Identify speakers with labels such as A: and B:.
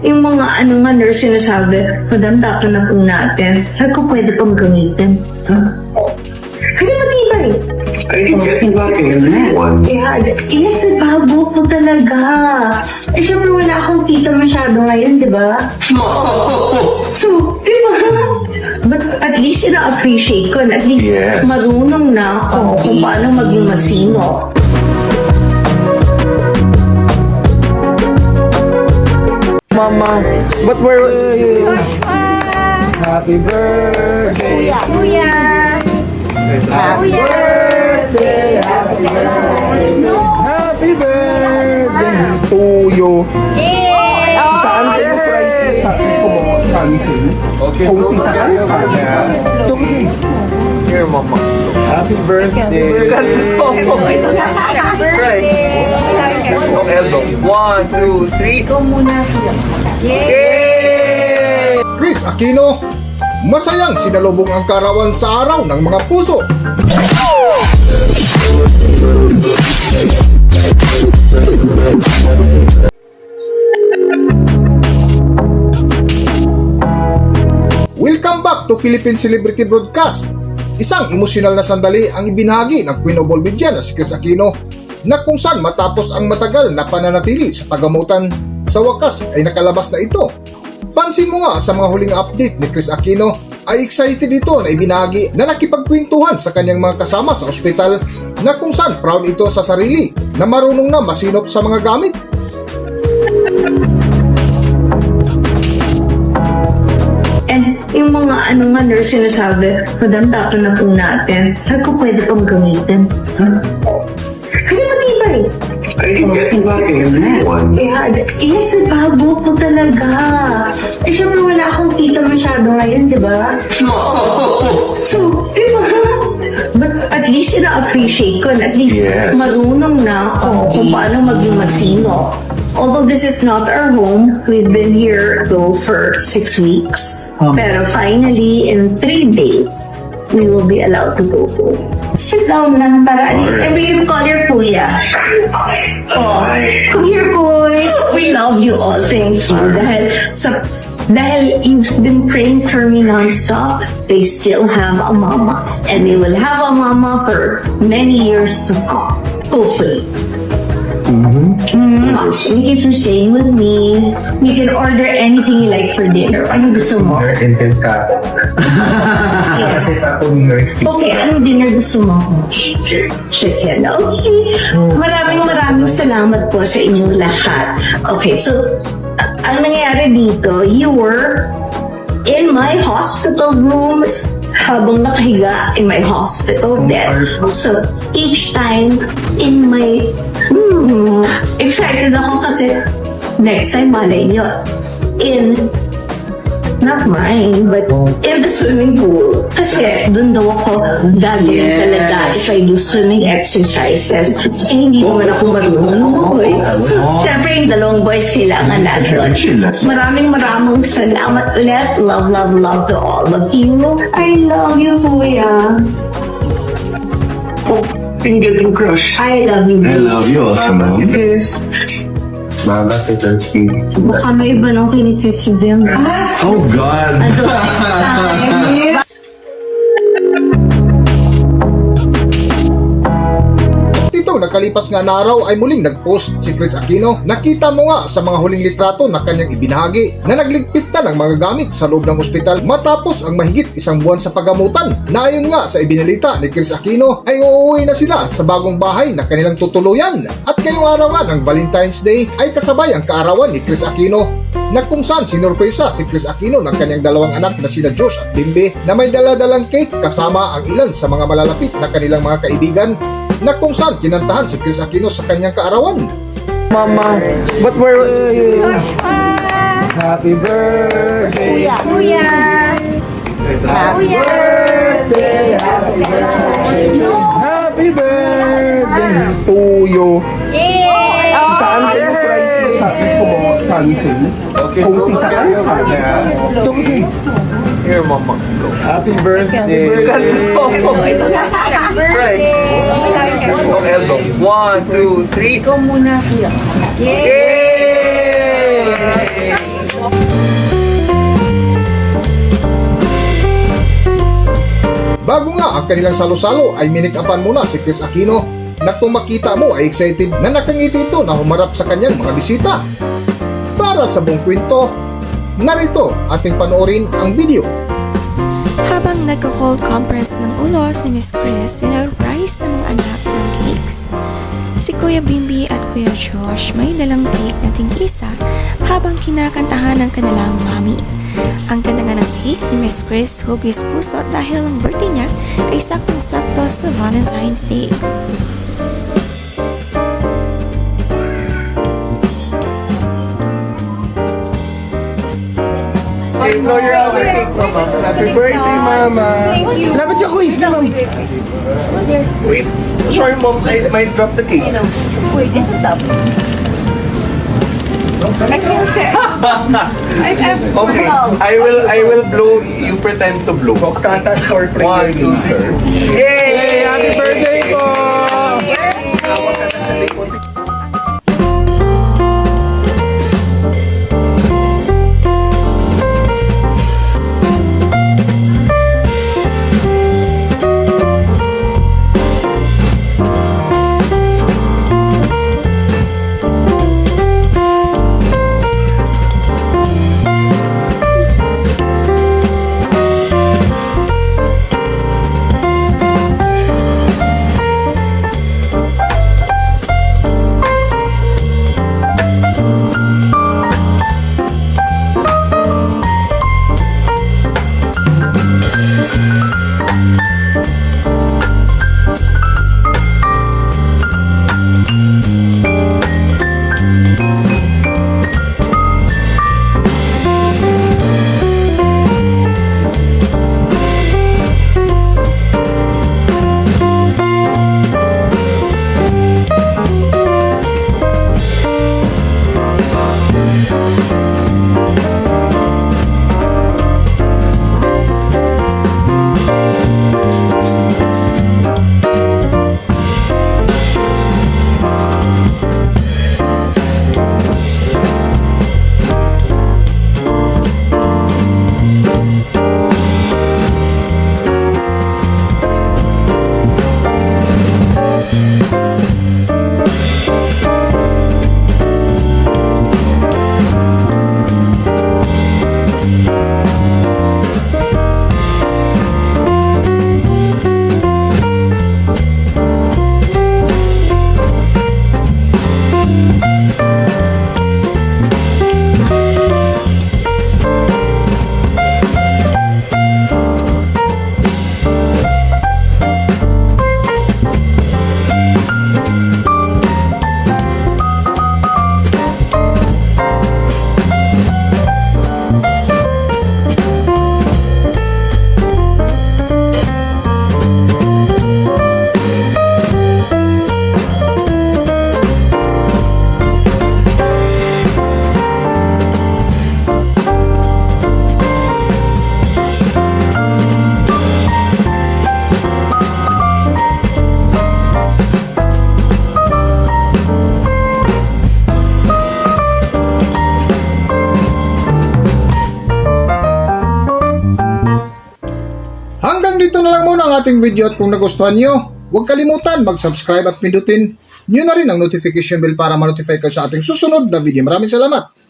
A: yung mga nga nurse sinasabi, Madam, dato na po natin. Sabi ko, pwede pong gamitin. Kasi matibay.
B: I think getting back in that one.
A: Yes, bago po talaga. Eh, syempre wala akong kita masyado ngayon, di ba? So, di ba? But at least ina-appreciate ko. At least
B: Yes.
A: marunong na ako kung paano maging masino.
C: Mama, but where were you? Happy birthday,
D: Kuya!
C: happy birthday, happy birthday to you.
D: Yay!
C: Kaante mo Friday, sabi ko mo, kaante. Kung tita ka,
E: Here, mama.
C: happy birthday.
D: Ito na siya. Birthday!
E: Ang elbow. 1, 2, 3.
D: Ito muna siya. Yay!
E: Yay!
F: Chris Aquino, masayang sinalubong ang karawan sa araw ng mga puso. Welcome back to Philippine Celebrity Broadcast. Isang emosyonal na sandali ang ibinahagi ng Queen of all Media na si Chris Aquino na kung saan matapos ang matagal na pananatili sa pagamutan, sa wakas ay nakalabas na ito. Pansin mo nga sa mga huling update ni Chris Aquino ay excited ito na ibinahagi na nakipagkwentuhan sa kanyang mga kasama sa ospital na kung saan proud ito sa sarili na marunong na masinop sa mga gamit.
A: And yung mga nga nurse sinasabi, Madam, dato na po natin. Sabi ko, pwede pong gamitin. Kasi matibay.
B: I think getting back in that one.
A: Yes, bago po talaga. Eh, syempre wala akong kita masyado ngayon, di ba? So, di ba? But at least ina-appreciate ko. At least
B: Yes.
A: marunong na ako kung paano maging masino. Although this is not our home, we've been here though for 6 weeks. Pero finally, in 3 days, we will be allowed to go home. Sit down lang para you call your kuya. Oh, come here, boy. We love you all. Thank you. Dahil you've been praying for me non-stop, they still have a mama. And they will have a mama for many years to come. Hopefully. Thank you for staying with me. You can order anything you like for dinner. Ano gusto mo?
C: Intent ka. Kasi ako nurse.
A: Okay, anong dinner gusto mo? Chicken. Okay. Maraming salamat po sa inyong lahat. Okay, so, ang nangyayari dito, you were in my hospital room habang nakahiga in my hospital bed. So, each time in my... excited ako kasi next time malay nyo not mine, but in the swimming pool. Kasi doon daw ako gagawin talaga if I do swimming exercises. Eh, hindi naman ako marunong. So, syempre yung dalawang boys kailangan natin. Maraming salamat ulit. Love to all of you. I love you, kuya.
B: Finger and crush.
A: I love you.
B: I love you also, man.
A: Yes.
C: Mama, kita si...
A: Baka may iba nang kinikiss si Bim.
B: Oh, God.
A: Until next time.
F: Ditong nakalipas nga na araw ay muling nag-post si Chris Aquino. Nakita mo nga sa mga huling litrato na kanyang ibinahagi na nagligpit na ng mga gamit sa loob ng ospital matapos ang mahigit 1 buwan sa pagamutan. Na ayon nga sa ibinalita ni Chris Aquino ay uuwi na sila sa bagong bahay na kanilang tutuluyan. At ngayong araw nga ng Valentine's Day ay kasabay ang kaarawan ni Chris Aquino na kung saan sinurpresa si Chris Aquino ng kanyang dalawang anak na sina Josh at Bimbe na may daladalang cake kasama ang ilan sa mga malalapit na kanilang mga kaibigan na kung saan kinantahan si Chris Aquino sa kanyang kaarawan.
C: Mama, but where were you? Happy birthday.
D: Kuya!
C: Happy birthday, happy birthday to you.
D: Yay!
C: Kaante mo Friday, sabi ko mo, kaante. Kung tita ka,
E: Here, mama.
C: happy birthday.
D: Ito na siya. Birthday!
E: Ang elbow. 1, 2, 3.
D: Ito muna siya. Yay!
E: Yay!
F: Bago nga ang kanilang salo-salo ay minikapan muna si Chris Aquino na kung makita mo ay excited na nakangiti ito na humarap sa kanyang mga bisita. Para sa buong kwento, narito ating panoorin ang video.
G: Habang nagko-cold compress ng ulo si Miss Chris, sinurprise ng mga anak ng cakes. Si Kuya Bimbi at Kuya Josh may dalang cake na tig-isa habang kinakantahan ng kanilang mami. Ang ganda nga ng cake ni Miss Chris hugis puso dahil ang birthday niya ay saktong-sakto sa Valentine's Day.
E: Blow your other cake, Mama.
C: Happy birthday, Mama!
E: Dapat ka quiz na, Ma'am. Wait. Sorry, Mom. I might drop the cake.
D: Wait, is it up? I can't say.
E: Okay. I will blow. You pretend to blow.
C: Boktatat or
E: One, two, three. Yay! Happy birthday po!
F: Dito na lang muna ang ating video at kung nagustuhan nyo, huwag kalimutan mag-subscribe at pindutin nyo na rin ang notification bell para ma-notify kayo sa ating susunod na video. Maraming salamat!